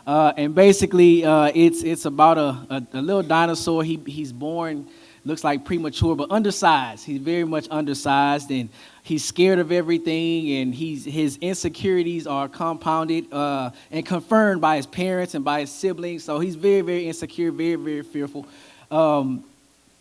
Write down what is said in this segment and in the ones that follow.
And basically, it's about a little dinosaur. He's born, looks like premature, but undersized. He's very much undersized, and he's scared of everything. And his insecurities are compounded and confirmed by his parents and by his siblings. So he's very, very insecure, very, very fearful.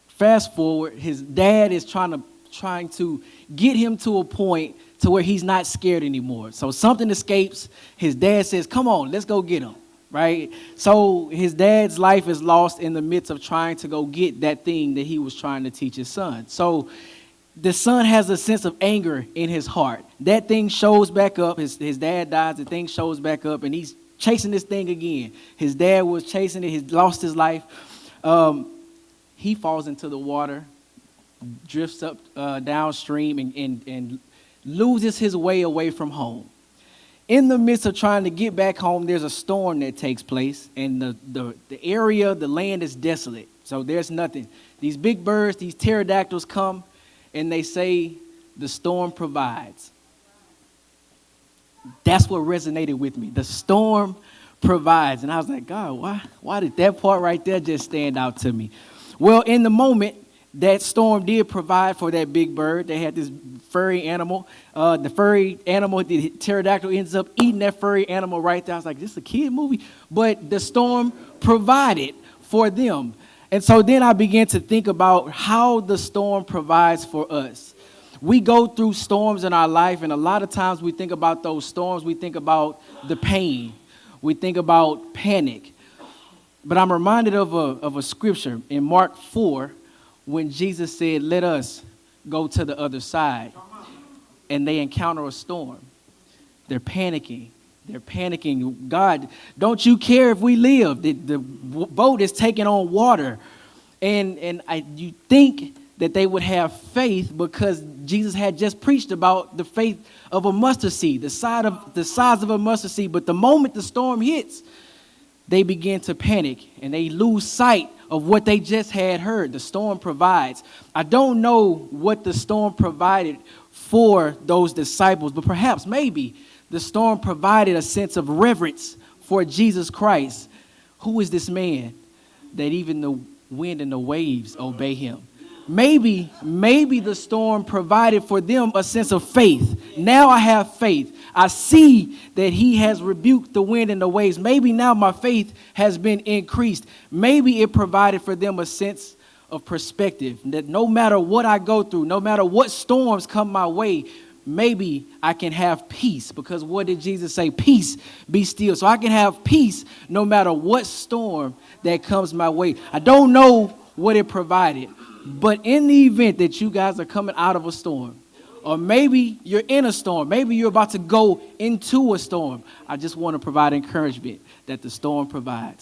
Fast forward, his dad is trying to get him to a point to where he's not scared anymore. So something escapes. His dad says, "Come on, let's go get him." Right? So his dad's life is lost in the midst of trying to go get that thing that he was trying to teach his son. So the son has a sense of anger in his heart. That thing shows back up. His dad dies. The thing shows back up, and he's chasing this thing again. His dad was chasing it. He lost his life. He falls into the water, drifts up downstream, and loses his way away from home. In the midst of trying to get back home, there's a storm that takes place, and the area, the land is desolate. So there's nothing. These big birds, these pterodactyls come, and they say, "The storm provides." That's what resonated with me. The storm provides. And I was like, God, why did that part right there just stand out to me? Well, in the moment, that storm did provide for that big bird. They had this furry animal. The furry animal, the pterodactyl, ends up eating that furry animal right there. I was like, this is a kid movie. But the storm provided for them. And so then I began to think about how the storm provides for us. We go through storms in our life, and a lot of times we think about those storms, we think about the pain. We think about panic. But I'm reminded of a scripture in Mark 4 when Jesus said, "Let us go to the other side." And they encounter a storm. They're panicking. They're panicking. "God, don't you care if we live? The boat is taking on water." And you think that they would have faith because Jesus had just preached about the faith of a mustard seed, the size of a mustard seed. But the moment the storm hits, they begin to panic and they lose sight of what they just had heard. The storm provides. I don't know what the storm provided for those disciples, but perhaps maybe the storm provided a sense of reverence for Jesus Christ. Who is this man that even the wind and the waves obey him? Maybe the storm provided for them a sense of faith. Now I have faith. I see that he has rebuked the wind and the waves. Maybe now my faith has been increased. Maybe it provided for them a sense of perspective, that no matter what I go through, no matter what storms come my way, maybe I can have peace. Because what did Jesus say? Peace, be still. So I can have peace no matter what storm that comes my way. I don't know what it provided. But in the event that you guys are coming out of a storm, or maybe you're in a storm, maybe you're about to go into a storm, I just want to provide encouragement that the storm provides.